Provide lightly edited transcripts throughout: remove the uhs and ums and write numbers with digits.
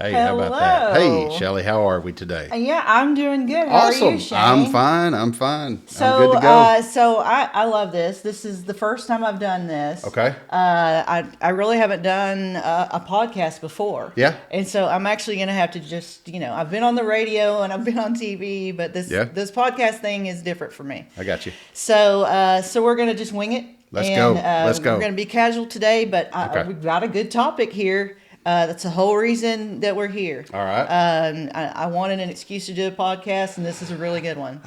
Hey, how about that? Hey, Hello. Shelly, how are we today? Yeah, I'm doing good. How are you, I'm Shane? fine. I'm fine. I'm good So, to go. I love this. This is the first time I've done this. Okay. I really haven't done a podcast before, Yeah. and so I'm actually going to have to just I've been on the radio and I've been on TV, but this Yeah. this podcast thing is different for me. I got you. So we're going to just wing it, Let's and go. Let's we're go. going to be casual today, but Okay. we've got a good topic here. That's the whole reason that we're here. All right. I wanted an excuse to do a podcast, and this is a really good one.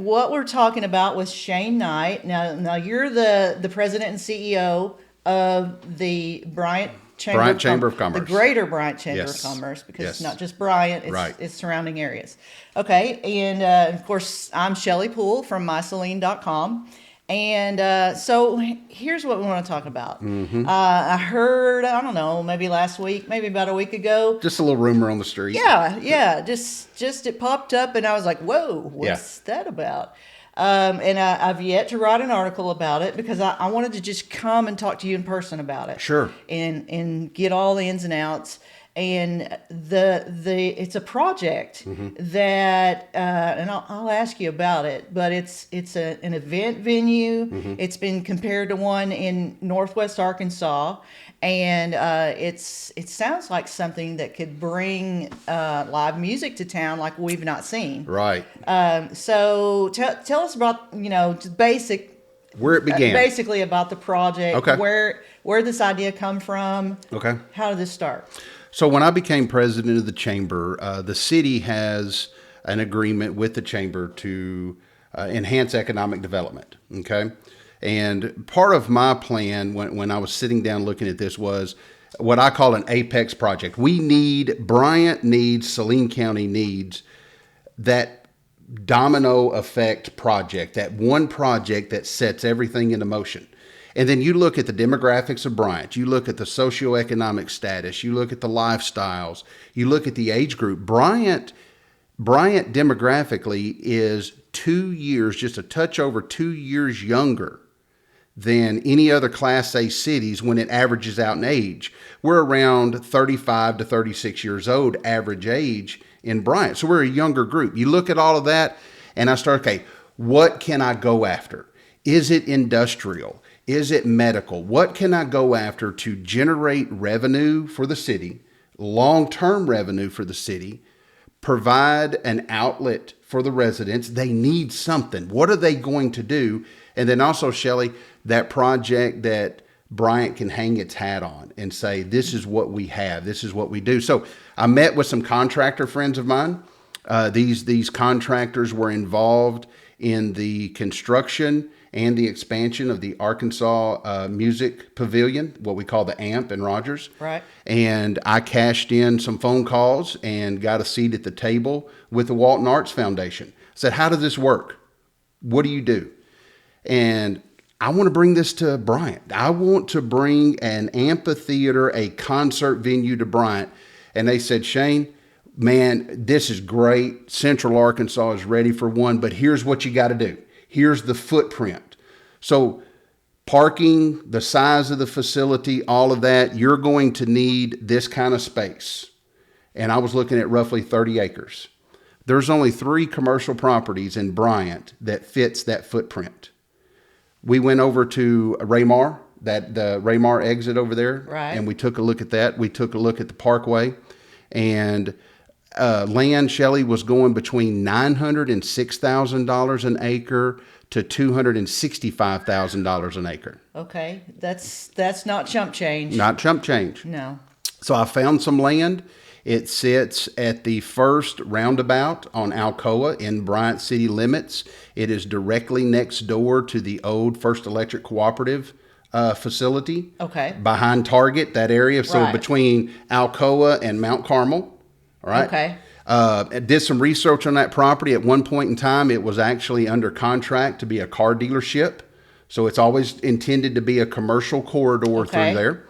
What we're talking about with Shane Knight. Now you're the president and CEO of the Bryant Chamber of Commerce. the Greater Bryant Chamber Yes. of Commerce, because Yes. it's not just Bryant; Right. it's surrounding areas. Okay, and of course I'm Shelli Poole from MySaline.com. And so here's what we want to talk about. I heard, I don't know, maybe last week, maybe about a week ago. Just a little rumor on the street. Yeah, just it popped up, and I was like, "Whoa, what's that about?" I've yet to write an article about it because I wanted to just come and talk to you in person about it. Sure. And get all the ins and outs. And it's a project that and I'll ask you about it, but it's an event venue. It's been compared to one in Northwest Arkansas, and it sounds like something that could bring live music to town like we've not seen. Right. So tell us about just Where it began. basically about the project. Okay. Where this idea come from? Okay. How did this start? So when I became president of the chamber, the city has an agreement with the chamber to enhance economic development. Okay. And part of my plan when I was sitting down looking at this was what I call an apex project. Bryant needs, Saline County needs that domino effect project, that one project that sets everything into motion. And then you look at the demographics of Bryant, you look at the socioeconomic status, you look at the lifestyles, you look at the age group. Bryant demographically is 2 years, just a touch over 2 years younger than any other Class A cities when it averages out in age. We're around 35 to 36 years old, average age in Bryant. So we're a younger group. You look at all of that, and I start, okay, what can I go after? Is it industrial? Is it medical? What can I go after to generate revenue for the city, long-term revenue for the city, provide an outlet for the residents? They need something. What are they going to do? And then also, Shelly, that project that Bryant can hang its hat on and say, this is what we have. This is what we do. So I met with some contractor friends of mine. These contractors were involved in the construction and the expansion of the Arkansas Music Pavilion, what we call the AMP in Rogers. Right. And I cashed in some phone calls and got a seat at the table with the Walton Arts Foundation. I said, how does this work? What do you do? And I want to bring this to Bryant. I want to bring an amphitheater, a concert venue to Bryant. And they said, Shane, man, this is great. Central Arkansas is ready for one, but here's what you got to do. Here's the footprint. So parking, the size of the facility, all of that, you're going to need this kind of space. And I was looking at roughly 30 acres. There's only 3 commercial properties in Bryant that fits that footprint. We went over to Raymar, the Raymar exit over there. Right. And we took a look at that. We took a look at the parkway, and land, Shelly, was going between $906,000 an acre to $265,000 an acre. Okay, that's not chump change. Not chump change. No. So I found some land. It sits at the first roundabout on Alcoa in Bryant city limits. It is directly next door to the old First Electric Cooperative facility. Okay. Behind Target, that area. So Right. between Alcoa and Mount Carmel. All right. Okay. Did some research on that property. At one point in time, it was actually under contract to be a car dealership. So it's always intended to be a commercial corridor Okay. through there.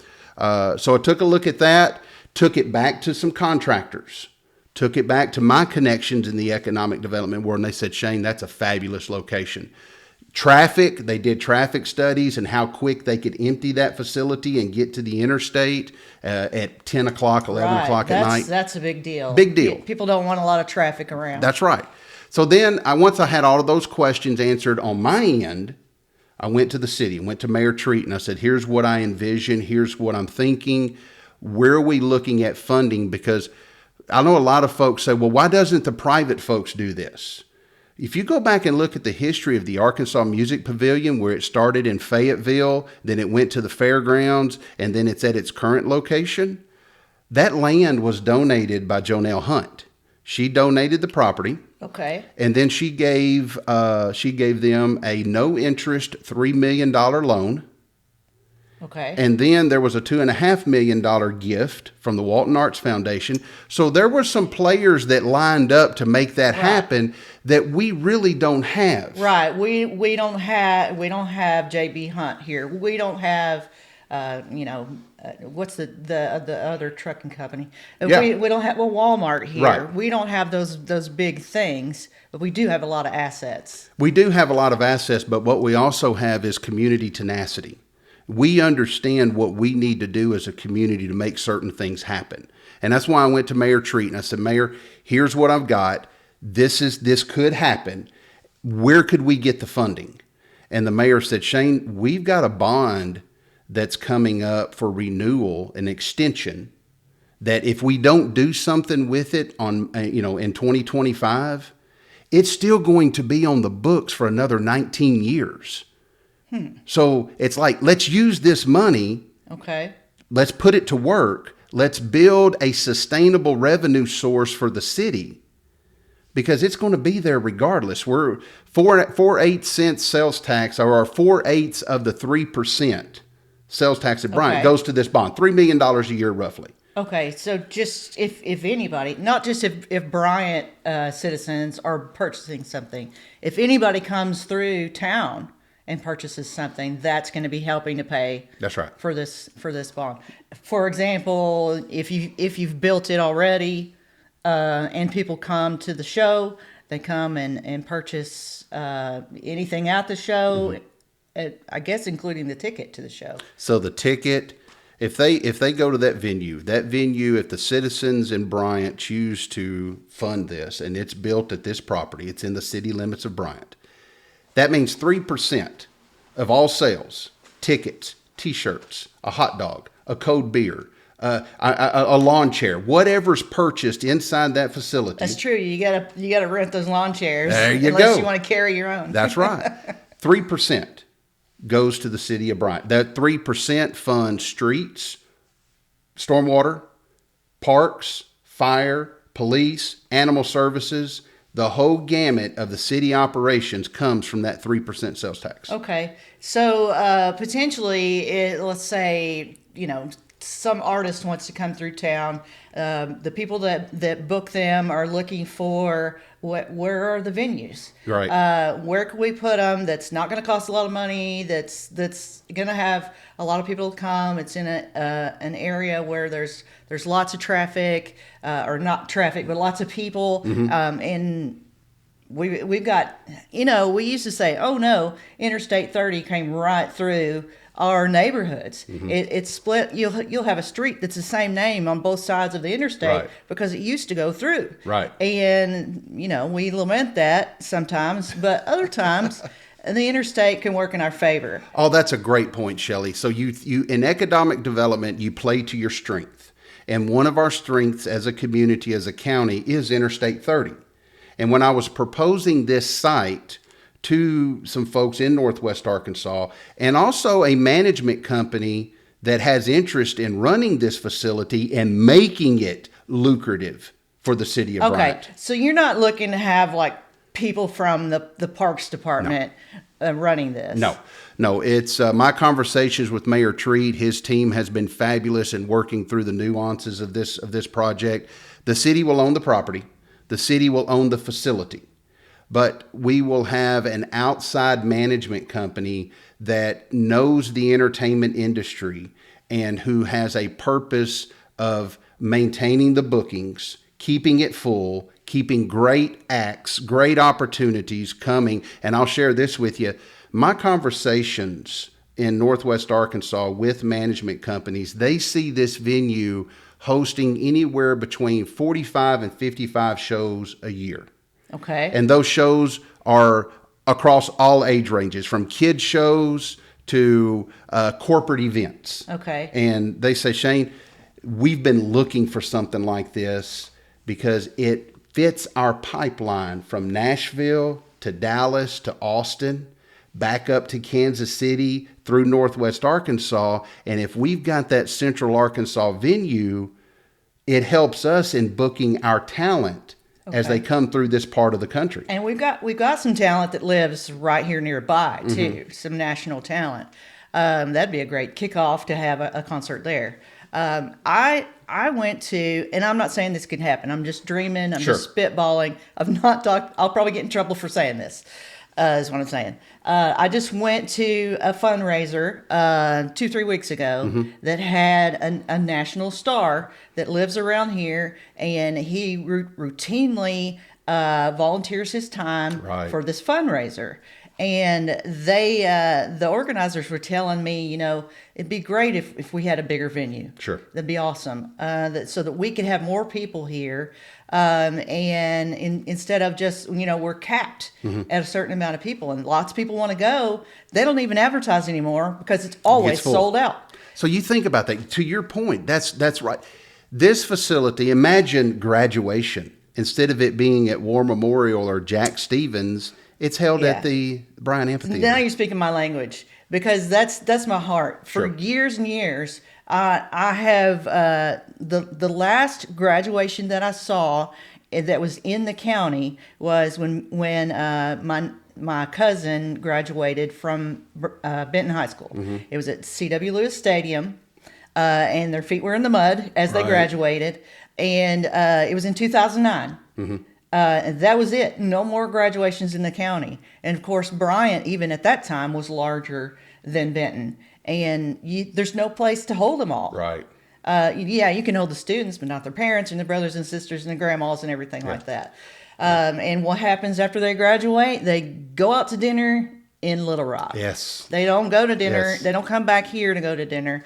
So I took a look at that, took it back to some contractors, took it back to my connections in the economic development world, and they said, Shane, that's a fabulous location. Traffic, they did traffic studies and how quick they could empty that facility and get to the interstate at 10 o'clock, 11 o'clock at night. That's a big deal. Big deal. People don't want a lot of traffic around. That's right. So then once I had all of those questions answered on my end, I went to the city, went to Mayor Treat, and I said, here's what I envision. Here's what I'm thinking. Where are we looking at funding? Because I know a lot of folks say, well, why doesn't the private folks do this? If you go back and look at the history of the Arkansas Music Pavilion, where it started in Fayetteville, then it went to the fairgrounds, and then it's at its current location, that land was donated by Jonelle Hunt. She donated the property. Okay. And then she gave them a no-interest $3 million loan. Okay. And then there was a $2.5 million gift from the Walton Arts Foundation. So there were some players that lined up to make that happen that we really don't have. Right. We don't have JB Hunt here. We don't have what's the other trucking company? We don't have Walmart here. Right. We don't have those big things, but we do have a lot of assets. We do have a lot of assets, but what we also have is community tenacity. We understand what we need to do as a community to make certain things happen. And that's why I went to Mayor Treat and I said, Mayor, here's what I've got. This could happen. Where could we get the funding? And the mayor said, Shane, we've got a bond that's coming up for renewal, an extension, that if we don't do something with it in 2025, it's still going to be on the books for another 19 years. So it's like, let's use this money. Okay. Let's put it to work. Let's build a sustainable revenue source for the city because it's going to be there regardless. We're 4.8 cents sales tax, or our 4/8 of the 3% sales tax at Bryant goes to this bond, $3 million a year roughly. Okay, so just if anybody, not just if Bryant citizens are purchasing something, if anybody comes through town and purchases something, that's going to be helping to pay. That's right. For this bond. For example, if you've built it already, and people come to the show, they come and purchase anything at the show. I guess including the ticket to the show. So the ticket, if they go to that venue, if the citizens in Bryant choose to fund this and it's built at this property, it's in the city limits of Bryant. That means 3% of all sales, tickets, T-shirts, a hot dog, a cold beer, a lawn chair, whatever's purchased inside that facility. That's true. You gotta rent those lawn chairs. There you go. Unless you want to carry your own. That's right. 3% goes to the city of Bryant. That 3% funds streets, stormwater, parks, fire, police, animal services. The whole gamut of the city operations comes from that 3% sales tax. Okay. So potentially, let's say, some artist wants to come through town. The people that book them are looking for where are the venues? Right. Where can we put them? That's not going to cost a lot of money. That's going to have a lot of people come. It's in an area where there's lots of traffic, or not traffic, but lots of people. And we've got, we used to say, oh no, Interstate 30 came right through our neighborhoods. It's split. You'll have a street that's the same name on both sides of the interstate because it used to go through. Right. And we lament that sometimes, but other times the interstate can work in our favor. Oh, that's a great point, Shelli. So you in economic development, you play to your strength. And one of our strengths as a community, as a county, is Interstate 30. And when I was proposing this site to some folks in Northwest Arkansas, and also a management company that has interest in running this facility and making it lucrative for the city of Bryant. Okay, so you're not looking to have like people from the Parks Department running this? No. It's my conversations with Mayor Treat. His team has been fabulous in working through the nuances of this project. The city will own the property. The city will own the facility. But we will have an outside management company that knows the entertainment industry and who has a purpose of maintaining the bookings, keeping it full, keeping great acts, great opportunities coming. And I'll share this with you. My conversations in Northwest Arkansas with management companies, they see this venue hosting anywhere between 45 and 55 shows a year. Okay. And those shows are across all age ranges, from kid shows to corporate events. Okay. And they say, Shane, we've been looking for something like this because it fits our pipeline from Nashville to Dallas to Austin, back up to Kansas City through Northwest Arkansas. And if we've got that Central Arkansas venue, it helps us in booking our talent as they come through this part of the country. And we've got some talent that lives right here nearby too. Some national talent. That'd be a great kickoff to have a concert there. I went to, and I'm not saying this could happen. I'm just dreaming. I'm just spitballing. I've not talked. I'll probably get in trouble for saying this. Is what I'm saying. I just went to a fundraiser 2-3 weeks ago that had a national star that lives around here, and he routinely volunteers his time for this fundraiser. And they, the organizers were telling me, you know, it'd be great if we had a bigger venue. Sure. That'd be awesome. So that we could have more people here. And instead of just, you know, we're capped at a certain amount of people, and lots of people want to go. They don't even advertise anymore because it's always sold out. So you think about that. To your point, that's right. This facility, imagine graduation. Instead of it being at War Memorial or Jack Stevens, it's held at the Bryant Amphitheater. Now you're speaking my language, because that's my heart. For years and years, I have the last graduation that I saw that was in the county was when my cousin graduated from Benton High School. It was at C.W. Lewis Stadium, and their feet were in the mud as they graduated, and it was in 2009. And that was it. No more graduations in the county. And of course, Bryant, even at that time, was larger than Benton. And there's no place to hold them all. Right. Yeah, you can hold the students, but not their parents and their brothers and sisters and their grandmas and everything like that. And what happens after they graduate? They go out to dinner in Little Rock. Yes. They don't go to dinner. Yes. They don't come back here to go to dinner.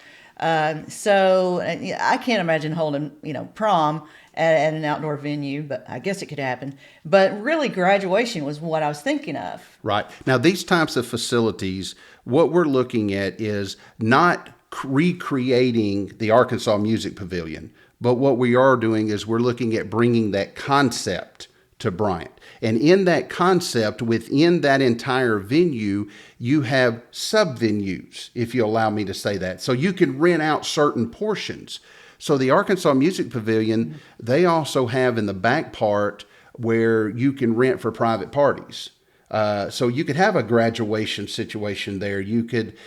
So I can't imagine holding, you know, prom at an outdoor venue, but I guess it could happen. But really, graduation was what I was thinking of. Right. Now, these types of facilities, what we're looking at is not recreating the Arkansas Music Pavilion, but what we are doing is we're looking at bringing that concept to Bryant. And in that concept, within that entire venue, you have sub-venues, if you allow me to say that. So you can rent out certain portions. So the Arkansas Music Pavilion, they also have in the back part where you can rent for private parties. So you could have a graduation situation there. You could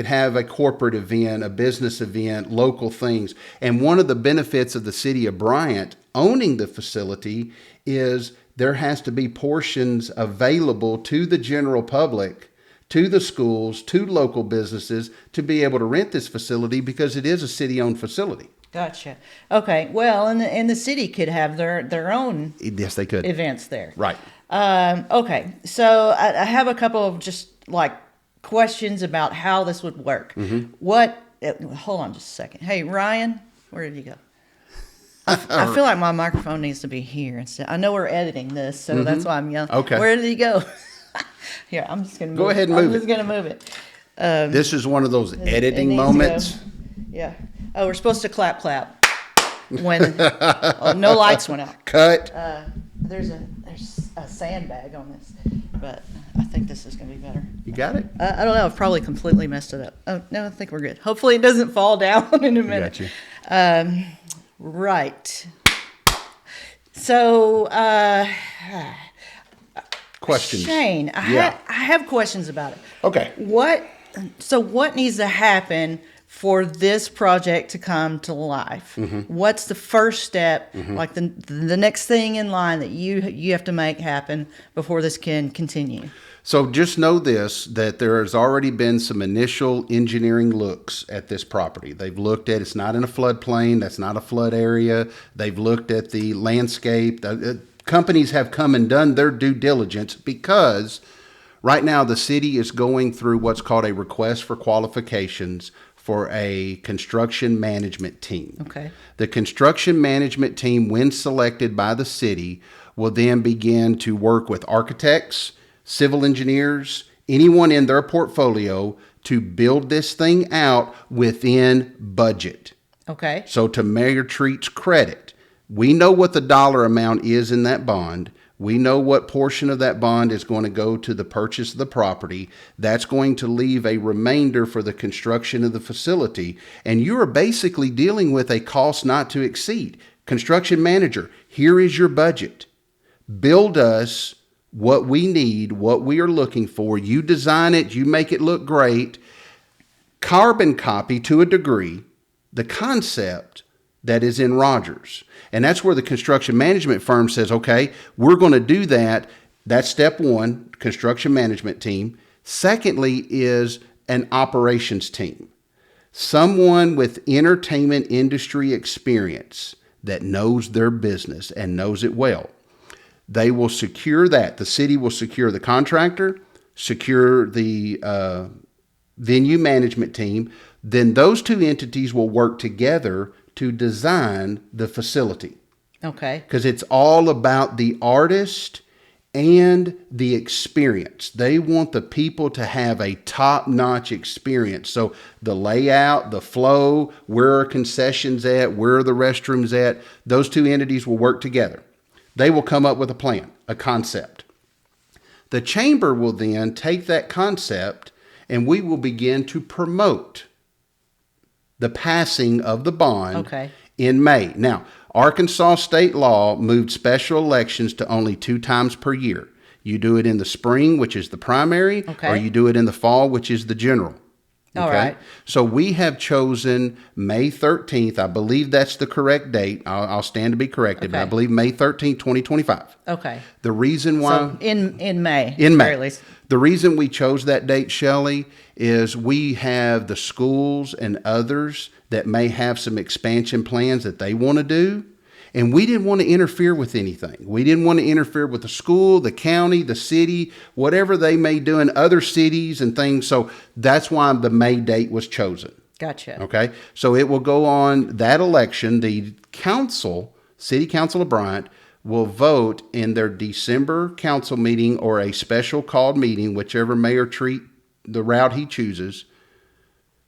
have a corporate event, a business event, local things. And one of the benefits of the city of Bryant owning the facility is there has to be portions available to the general public, to the schools, to local businesses to be able to rent this facility because it is a city-owned facility. Gotcha. Okay. Well, and the city could have their own Yes, they could. events there. Right. Okay. So I have a couple of just like questions about how this would work. Hold on just a second. Hey, Ryan, where did you go? I feel like my microphone needs to be here instead. I know we're editing this, so that's why I'm yelling. Okay. Where did he go? Here, I'm just going to move it. Go ahead and move I'm it. just going to move it. This is one of those It editing needs to moments. go. Yeah. Oh, we're supposed to clap when no lights went out. Cut. There's a sandbag on this, but I think this is going to be better. You got it? I don't know. I've probably completely messed it up. Oh, no, I think we're good. Hopefully it doesn't fall down in a minute. Got you. Right. So, Questions. Shane, I have questions about it. Okay. What needs to happen for this project to come to life? What's the first step, like the next thing in line that you have to make happen before this can continue? So just know this, that there has already been some initial engineering looks at this property. They've looked at, it's not in a floodplain, that's not a flood area. They've looked at the landscape. Companies have come and done their due diligence because Right now, the city is going through what's called a request for qualifications for a construction management team. Okay. The construction management team, when selected by the city, will then begin to work with architects, civil engineers, anyone in their portfolio to build this thing out within budget. Okay. So to Mayor Treat's credit, we know what the dollar amount is in that bond. We know what portion of that bond is going to go to the purchase of the property. That's going to leave a remainder for the construction of the facility. And you are basically dealing with a cost not to exceed. Construction manager, here is your budget. Build us what we need, what we are looking for. You design it, you make it look great. Carbon copy to a degree the concept that is in Rogers. And that's where the construction management firm says, okay, we're going to do that. That's step one, construction management team. Secondly is an operations team. Someone with entertainment industry experience that knows their business and knows it well. They will secure that. The city will secure the contractor, secure the venue management team. Then those two entities will work together to design the facility. Okay. Because it's all about the artist and the experience. They want the people to have a top-notch experience. So the layout, the flow, where are concessions at, where are the restrooms at, those two entities will work together. They will come up with a plan, a concept. The chamber will then take that concept and we will begin to promote the passing of the bond in May. Now, Arkansas state law moved special elections to only 2 times per year. You do it in the spring, which is the primary, or you do it in the fall, which is the general. All right. So we have chosen May 13th. I believe that's the correct date. I'll stand to be corrected, but I believe May 13th, 2025. Okay. The reason why... So in May. In May. At least. The reason we chose that date, Shelli, is we have the schools and others that may have some expansion plans that they want to do. And we didn't want to interfere with anything. We didn't want to interfere with the school, the county, the city, whatever they may do in other cities and things. So that's why the May date was chosen. Gotcha. Okay. So it will go on that election. The council, City Council of Bryant, will vote in their December council meeting or a special called meeting, whichever Mayor Treat, the route he chooses,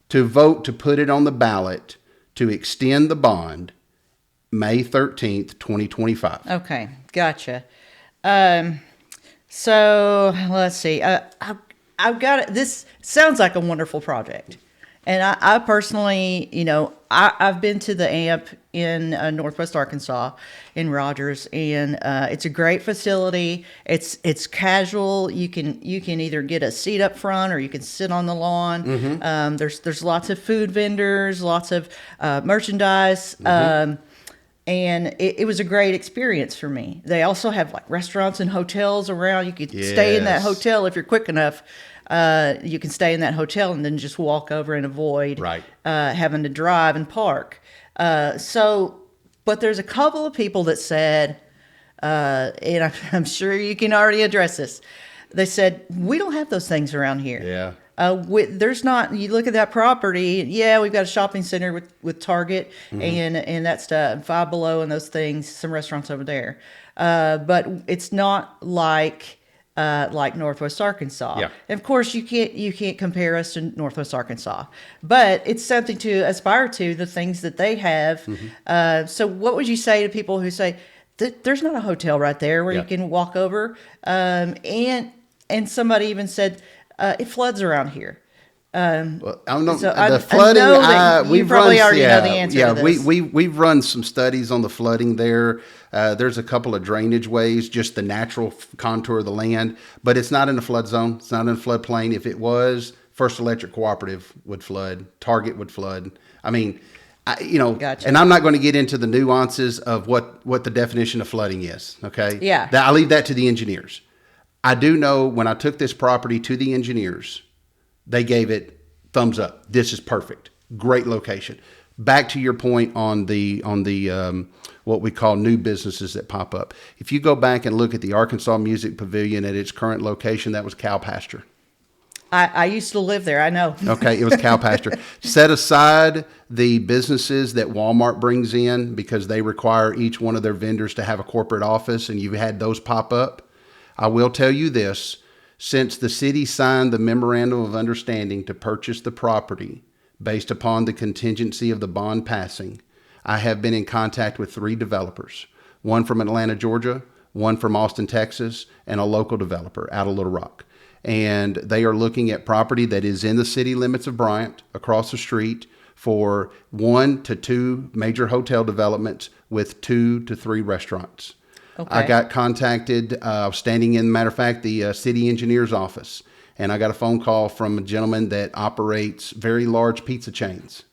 to vote to put it on the ballot to extend the bond May 13th, 2025. Okay, gotcha. So let's see. I've got it. This sounds like a wonderful project. And I personally, I've been to the AMP in Northwest Arkansas in Rogers, and it's a great facility. It's casual. You can either get a seat up front or you can sit on the lawn. Mm-hmm. There's lots of food vendors, lots of merchandise. Mm-hmm. And it was a great experience for me. They also have like restaurants and hotels around. You could stay in that hotel if you're quick enough. You can stay in that hotel and then just walk over and avoid having to drive and park. But there's a couple of people that said, and I'm sure you can already address this. They said, we don't have those things around here. Yeah. There's not. You look at that property. Yeah, we've got a shopping center with Target and that stuff, Five Below and those things. Some restaurants over there, but it's not like Northwest Arkansas. Yeah. And of course, you can't compare us to Northwest Arkansas, but it's something to aspire to. The things that they have. Mm-hmm. So, what would you say to people who say there's not a hotel right there where you can walk over? And somebody even said. It floods around here. Well, I don't know. The flooding, you probably already know the answer to this. We've run some studies on the flooding there. There's a couple of drainage ways, just the natural contour of the land, but it's not in the flood zone. It's not in the floodplain. If it was, First Electric Cooperative would flood. Target would flood. I mean, Gotcha. And I'm not going to get into the nuances of what the definition of flooding is. Okay. Yeah. I leave that to the engineers. I do know when I took this property to the engineers, they gave it thumbs up. This is perfect. Great location. back to your point on the what we call new businesses that pop up. If you go back and look at the Arkansas Music Pavilion at its current location, that was cow pasture. I used to live there. I know. Okay, it was cow pasture. Set aside the businesses that Walmart brings in because they require each one of their vendors to have a corporate office, and you've had those pop up. I will tell you this. Since the city signed the memorandum of understanding to purchase the property based upon the contingency of the bond passing, I have been in contact with 3 developers, one from Atlanta, Georgia, one from Austin, Texas, and a local developer out of Little Rock. And they are looking at property that is in the city limits of Bryant across the street for 1 to 2 major hotel developments with 2 to 3 restaurants. Okay. I got contacted, standing in, matter of fact, the city engineer's office, and I got a phone call from a gentleman that operates very large pizza chains.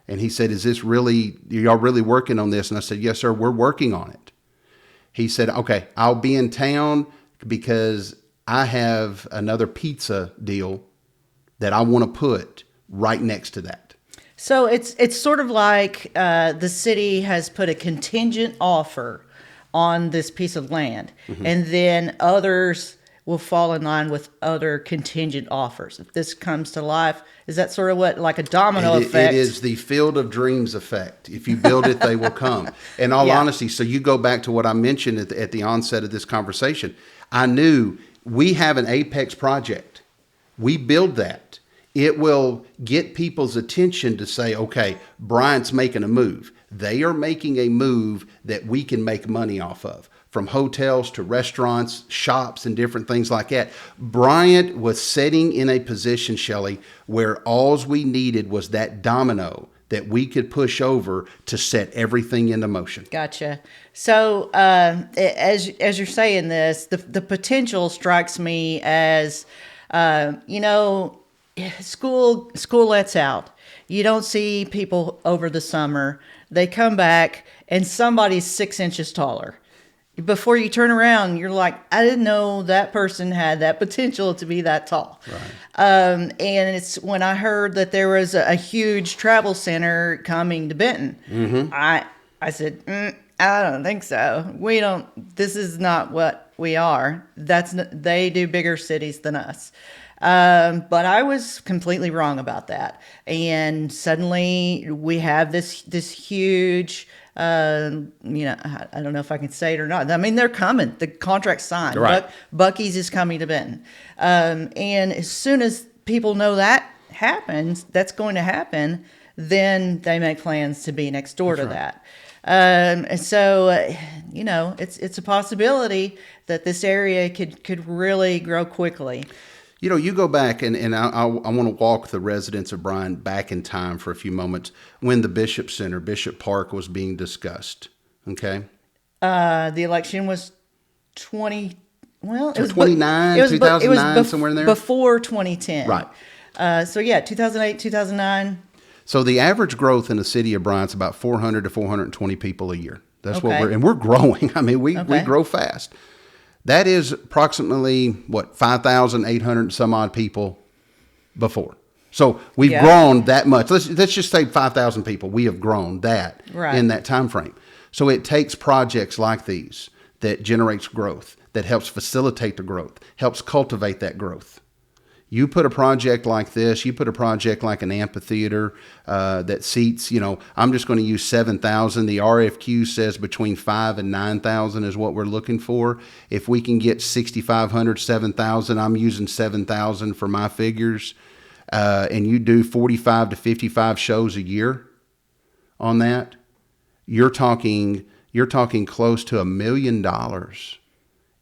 And he said, y'all really working on this? And I said, yes, sir, we're working on it. He said, okay, I'll be in town because I have another pizza deal that I want to put right next to that. So it's sort of like the city has put a contingent offer on this piece of land, and then others will fall in line with other contingent offers. If this comes to life, is that sort of what, like a domino effect? It is the field of dreams effect. If you build it, they will come. In all honesty, so you go back to what I mentioned at the onset of this conversation. I knew we have an Apex project. We build that. It will get people's attention to say, okay, Bryant's making a move. They are making a move that we can make money off of, from hotels to restaurants, shops, and different things like that. Bryant was sitting in a position, Shelli, where all we needed was that domino that we could push over to set everything into motion. Gotcha. So as you're saying this, the potential strikes me as, school lets out. You don't see people over the summer. They come back and somebody's 6 inches taller. Before you turn around, you're like, I didn't know that person had that potential to be that tall. Right. And it's when I heard that there was a huge travel center coming to Benton, I said, I don't think so. This is not what we are. They do bigger cities than us. But I was completely wrong about that. And suddenly we have this huge, I don't know if I can say it or not. I mean, they're coming. The contract's signed. Right. Buc-ee's is coming to Benton. And as soon as people know that's going to happen, then they make plans to be next door to that. And so, it's a possibility that this area could really grow quickly. You go back, and I want to walk the residents of Bryant back in time for a few moments when the Bishop Center, Bishop Park, was being discussed. Okay? The election was 29, 2009, somewhere in there? Before 2010. Right. 2008, 2009. So the average growth in the city of Bryant's about 400 to 420 people a year. That's what we're growing. I mean, we grow fast. That is approximately, 5,800 some odd people before. So we've grown that much. Let's just say 5,000 people. We have grown that in that time frame. So it takes projects like these that generates growth, that helps facilitate the growth, helps cultivate that growth. You put a project like this, you put a project like an amphitheater that seats, I'm just going to use 7,000. The RFQ says between 5,000 and 9,000 is what we're looking for. If we can get 6,500, 7,000, I'm using 7,000 for my figures. And you do 45 to 55 shows a year on that, you're talking close to $1 million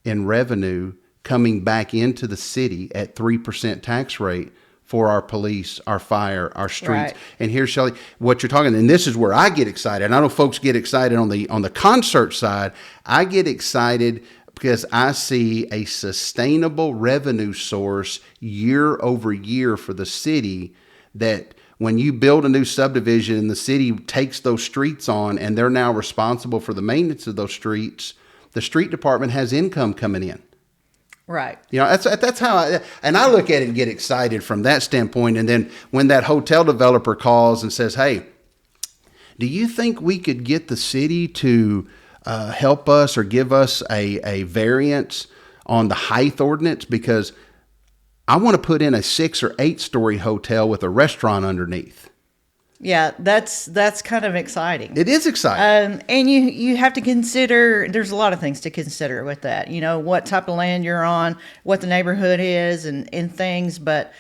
in revenue coming back into the city at 3% tax rate for our police, our fire, our streets. Right. And here's Shelli, what you're talking, and this is where I get excited. And I know folks get excited on the concert side. I get excited because I see a sustainable revenue source year over year for the city, that when you build a new subdivision and the city takes those streets on and they're now responsible for the maintenance of those streets, the street department has income coming in. Right. That's how I look at it and get excited from that standpoint. And then when that hotel developer calls and says, hey, Do you think we could get the city to help us or give us a variance on the height ordinance? Because I want to put in a 6 or 8 story hotel with a restaurant underneath. Yeah, that's kind of exciting. It is exciting. And you have to consider, there's a lot of things to consider with that. You know, what type of land you're on, what the neighborhood is, and things. But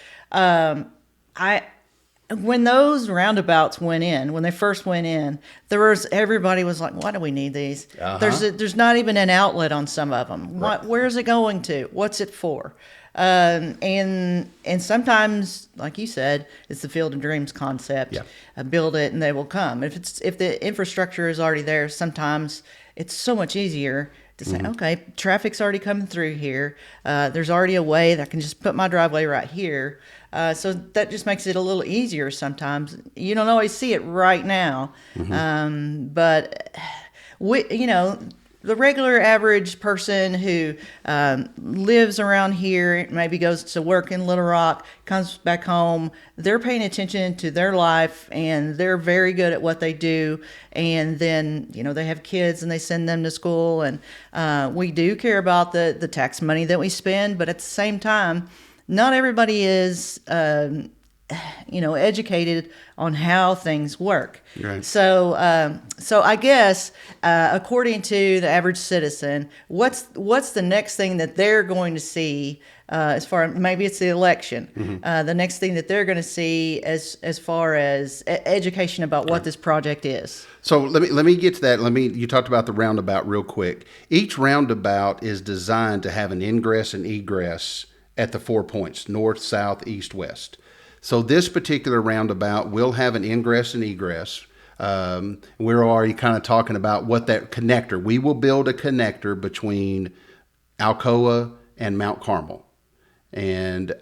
when those roundabouts when they first went in, everybody was like, why do we need these? There's not even an outlet on some of them. Right. Where is it going to? What's it for? And sometimes, like you said, it's the Field of Dreams concept. Yeah. Build it and they will come. If the infrastructure is already there, sometimes it's so much easier to say, okay, traffic's already coming through here. There's already a way that I can just put my driveway right here. So that just makes it a little easier sometimes. You don't always see it right now. But the regular average person who lives around here, maybe goes to work in Little Rock, comes back home, they're paying attention to their life and they're very good at what they do. And then, they have kids and they send them to school. And we do care about the tax money that we spend, but at the same time, not everybody is educated on how things work. Right. So I guess according to the average citizen, what's the next thing that they're going to see as far maybe it's the election, the next thing that they're going to see as far as education about what this project is. So let me get to that. You talked about the roundabout real quick. Each roundabout is designed to have an ingress and egress at the 4 points: north, south, east, west. So this particular roundabout will have an ingress and egress. We're already kind of talking about what that connector. We will build a connector between Alcoa and Mount Carmel. And,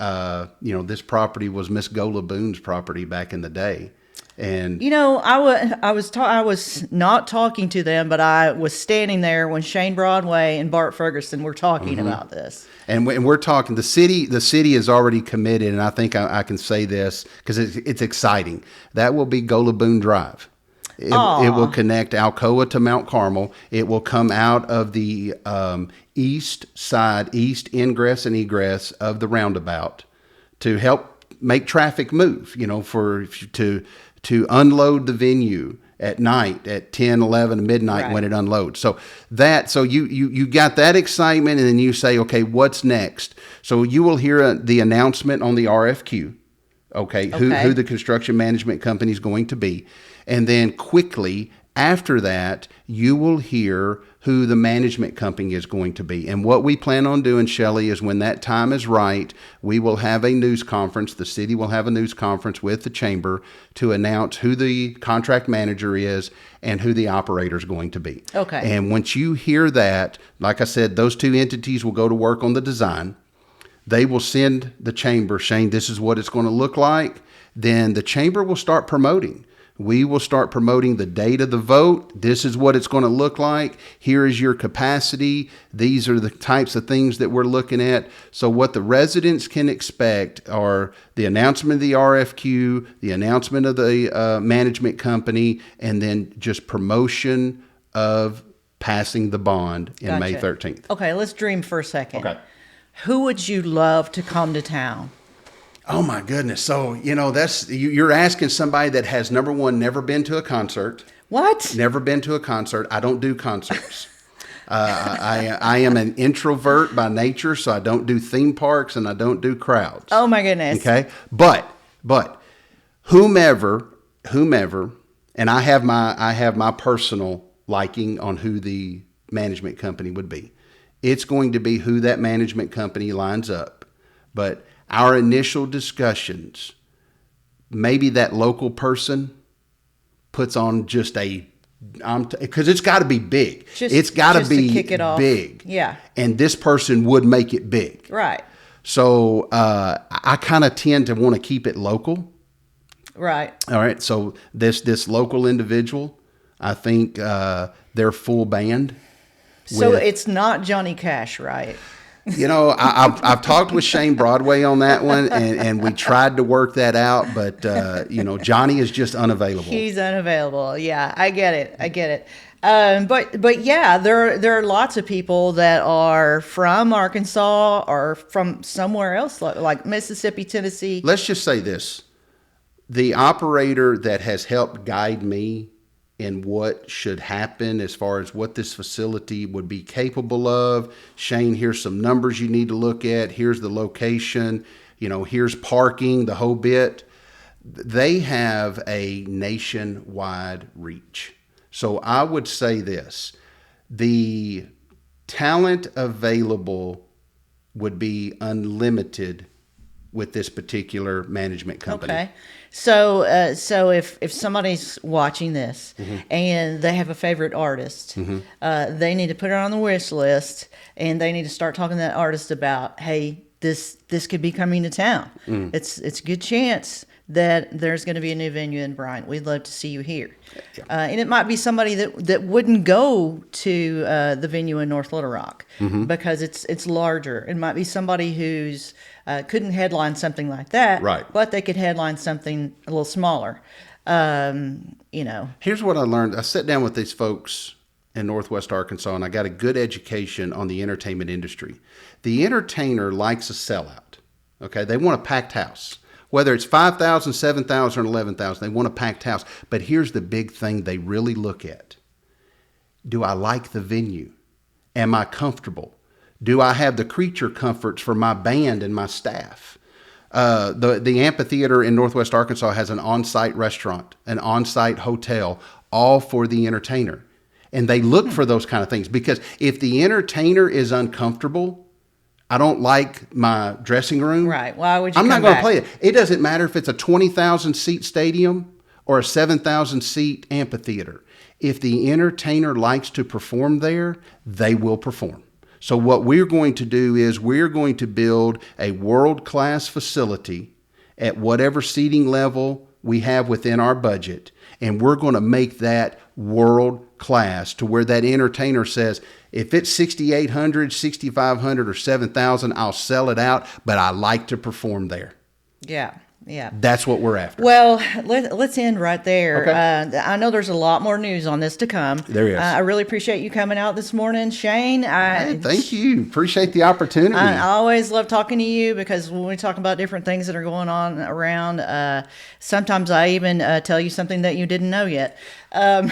this property was Miss Gola Boone's property back in the day. And I was not talking to them, but I was standing there when Shane Broadway and Bart Ferguson were talking about this. And we're talking, the city is already committed, and I think I can say this because it's exciting. That will be Gola Boone Drive. It will connect Alcoa to Mount Carmel. It will come out of the east ingress and egress of the roundabout to help make traffic move, to unload the venue at night at 10, 11, midnight Right. when it unloads. So you got that excitement, and then you say, okay, what's next? So you will hear the announcement on the RFQ, okay. Who the construction management company is going to be. And then quickly after that, you will hear who the management company is going to be. And what we plan on doing, Shelli, is when that time is right, we will have a news conference. The city will have a news conference with the chamber to announce who the contract manager is and who the operator is going to be. Okay. And once you hear that, like I said, those two entities will go to work on the design. They will send the chamber saying this is what it's going to look like. Then the chamber will start promoting. We will start promoting the date of the vote. This is what it's going to look like. Here is your capacity. These are the types of things that we're looking at. So what the residents can expect are the announcement of the RFQ, the announcement of the management company, and then just promotion of passing the bond in May 13th. Okay, let's dream for a second. Okay. Who would you love to come to town? Oh my goodness. So, you're asking somebody that has, number one, never been to a concert. What? Never been to a concert. I don't do concerts. I am an introvert by nature, so I don't do theme parks and I don't do crowds. Oh my goodness. Okay. But whomever, and I have my personal liking on who the management company would be. It's going to be who that management company lines up. But our initial discussions, maybe that local person puts on just because it's got to be big. It's got to be kick it off. Big. Yeah. And this person would make it big. Right. So I kind of tend to want to keep it local. Right. All right. So this local individual, I think their full band. So it's not Johnny Cash, right? I've talked with Shane Broadway on that one, and we tried to work that out, but Johnny is just unavailable. He's unavailable. Yeah, I get it. But yeah, there are lots of people that are from Arkansas or from somewhere else, like Mississippi, Tennessee. Let's just say this. The operator that has helped guide me in what should happen as far as what this facility would be capable of. Shane, here's some numbers you need to look at. Here's the location. Here's parking, the whole bit. They have a nationwide reach. So I would say this, the talent available would be unlimited with this particular management company. Okay. So if somebody's watching this and they have a favorite artist, they need to put it on the wish list, and they need to start talking to that artist about, hey, this could be coming to town. It's a good chance that there's going to be a new venue in Bryant. We'd love to see you here. Yeah. And it might be somebody that wouldn't go to the venue in North Little Rock because it's larger. It might be somebody who's couldn't headline something like that, right? But they could headline something a little smaller. Here's what I learned. I sat down with these folks in Northwest Arkansas, and I got a good education on the entertainment industry. The entertainer likes a sellout. Okay, they want a packed house. Whether it's 5,000, 7,000, or 11,000, they want a packed house. But here's the big thing they really look at. Do I like the venue? Am I comfortable? Do I have the creature comforts for my band and my staff? The amphitheater in Northwest Arkansas has an on-site restaurant, an on-site hotel, all for the entertainer. And they look for those kind of things, because if the entertainer is uncomfortable, I don't like my dressing room. Right. Why would you I'm come not going to back? play it. It doesn't matter if it's a 20,000 seat stadium or a 7,000 seat amphitheater. If the entertainer likes to perform there, they will perform. So what we're going to do is we're going to build a world-class facility at whatever seating level we have within our budget, and we're going to make that world-class to where that entertainer says, if it's 6,800, 6,500, or 7,000, I'll sell it out, but I like to perform there. Yeah. Yeah. That's what we're after. Well, let's end right there. Okay. I know there's a lot more news on this to come. There is. I really appreciate you coming out this morning, Shane. Hey, thank you. Appreciate the opportunity. I always love talking to you, because when we talk about different things that are going on around, sometimes I even tell you something that you didn't know yet. Yeah,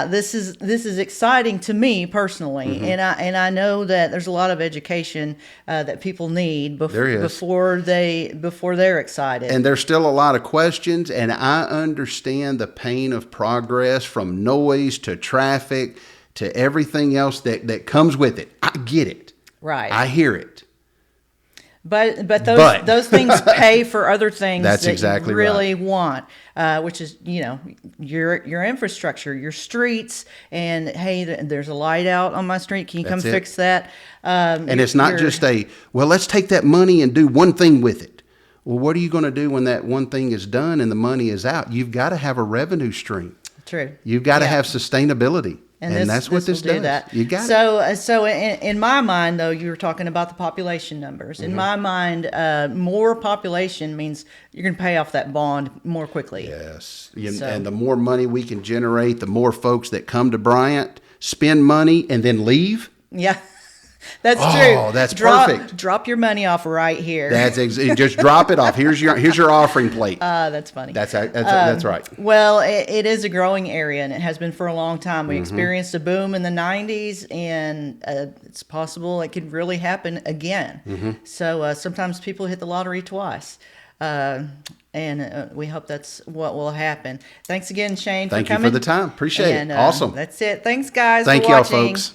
this is exciting to me personally, and I know that there's a lot of education that people need before they're excited. And there's still a lot of questions, and I understand the pain of progress, from noise to traffic to everything else that comes with it. I get it. Right. I hear it. But those things pay for other things That's that exactly you really right. want, which is, your infrastructure, your streets, and hey, there's a light out on my street. Can you come fix that? And it's not just let's take that money and do one thing with it. Well, what are you going to do when that one thing is done and the money is out? You've got to have a revenue stream. True. You've got to have sustainability. And that's what this does. That. You got it. So in my mind, though, you were talking about the population numbers. In my mind, more population means you're going to pay off that bond more quickly. Yes. And the more money we can generate, the more folks that come to Bryant, spend money, and then leave. Yeah. That's true. Oh, that's perfect. Drop your money off right here. Just drop it off. Here's your offering plate. That's funny. That's right. Well, it is a growing area, and it has been for a long time. We experienced a boom in the 90s, and it's possible it could really happen again. So sometimes people hit the lottery twice. And we hope that's what will happen. Thanks again, Shane, Thank for coming. you for the time. Appreciate it. Awesome. That's it. Thanks, guys, Thank for y'all, watching. folks.